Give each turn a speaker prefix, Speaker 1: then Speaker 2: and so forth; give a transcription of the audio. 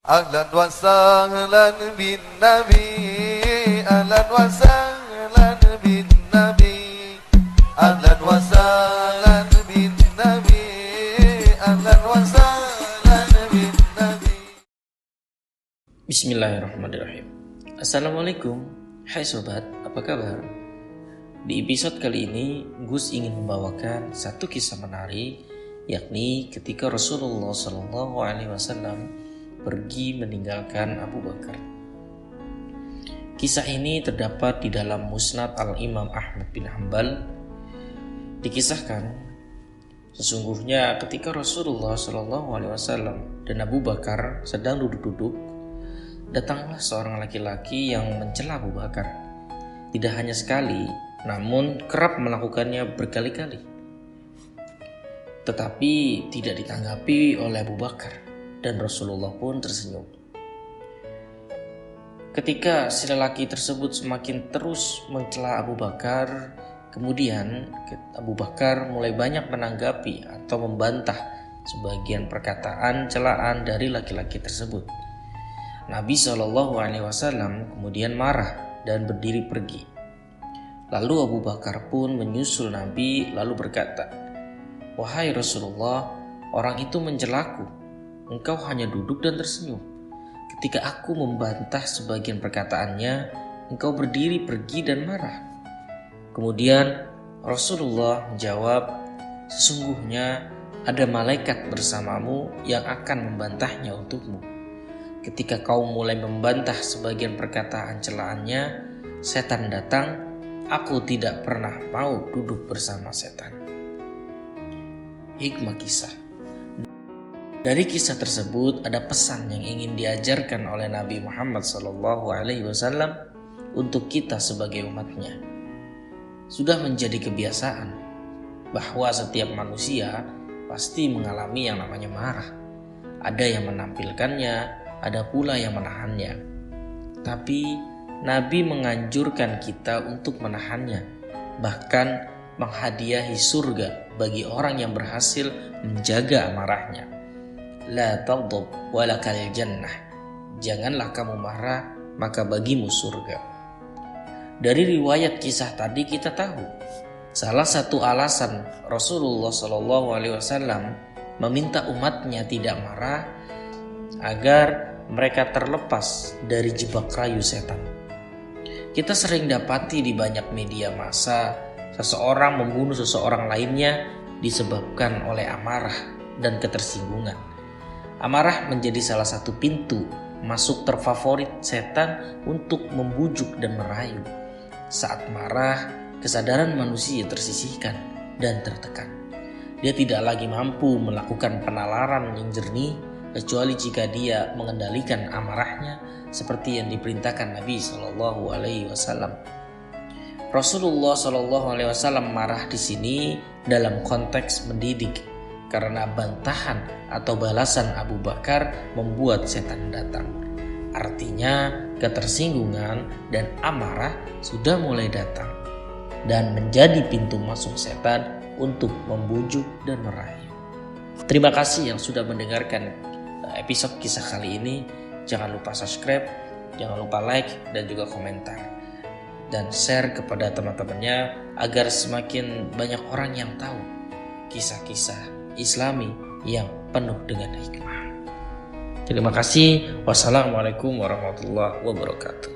Speaker 1: Ahlan wa sahlan bin nabi, ahlan wa sahlan bin nabi, ahlan wa sahlan bin nabi, ahlan wa sahlan bin nabi.
Speaker 2: Bismillahirrahmanirrahim. Assalamualaikum. Hai sobat, apa kabar? Di episode kali ini Gus ingin membawakan satu kisah menarik, yakni ketika Rasulullah SAW pergi meninggalkan Abu Bakar. Kisah ini terdapat di dalam Musnad Al-Imam Ahmad bin Hanbal. Dikisahkan, sesungguhnya ketika Rasulullah SAW dan Abu Bakar sedang duduk-duduk, datanglah seorang laki-laki yang mencela Abu Bakar. Tidak hanya sekali, namun kerap melakukannya berkali-kali. Tetapi tidak ditanggapi oleh Abu Bakar, dan Rasulullah pun tersenyum. Ketika si lelaki tersebut semakin terus mencela Abu Bakar, kemudian Abu Bakar mulai banyak menanggapi atau membantah sebagian perkataan celaan dari laki-laki tersebut. Nabi SAW kemudian marah dan berdiri pergi. Lalu Abu Bakar pun menyusul Nabi lalu berkata, "Wahai Rasulullah, orang itu mencelaku. Engkau hanya duduk dan tersenyum. Ketika aku membantah sebagian perkataannya, engkau berdiri pergi dan marah." Kemudian Rasulullah menjawab, "Sesungguhnya ada malaikat bersamamu yang akan membantahnya untukmu. Ketika kau mulai membantah sebagian perkataan celaannya, setan datang. Aku tidak pernah mau duduk bersama setan." Hikmah kisah. Dari kisah tersebut ada pesan yang ingin diajarkan oleh Nabi Muhammad SAW untuk kita sebagai umatnya. Sudah menjadi kebiasaan bahwa setiap manusia pasti mengalami yang namanya marah. Ada yang menampilkannya, ada pula yang menahannya. Tapi Nabi menganjurkan kita untuk menahannya, bahkan menghadiahi surga bagi orang yang berhasil menjaga amarahnya. La taghdab walakal jannah. Janganlah kamu marah, maka bagimu surga. Dari riwayat kisah tadi kita tahu, salah satu alasan Rasulullah SAW meminta umatnya tidak marah agar mereka terlepas dari jebak rayu setan. Kita sering dapati di banyak media massa, seseorang membunuh seseorang lainnya disebabkan oleh amarah dan ketersinggungan. Amarah menjadi salah satu pintu masuk terfavorit setan untuk membujuk dan merayu. Saat marah, kesadaran manusia tersisihkan dan tertekan. Dia tidak lagi mampu melakukan penalaran yang jernih kecuali jika dia mengendalikan amarahnya seperti yang diperintahkan Nabi SAW. Rasulullah SAW marah di sini dalam konteks mendidik, karena bantahan atau balasan Abu Bakar membuat setan datang. Artinya ketersinggungan dan amarah sudah mulai datang dan menjadi pintu masuk setan untuk membujuk dan merayu. Terima kasih yang sudah mendengarkan episode kisah kali ini. Jangan lupa subscribe, jangan lupa like dan juga komentar, dan share kepada teman-temannya agar semakin banyak orang yang tahu kisah-kisah Islami yang penuh dengan hikmah. Terima kasih. Wassalamualaikum warahmatullahi wabarakatuh.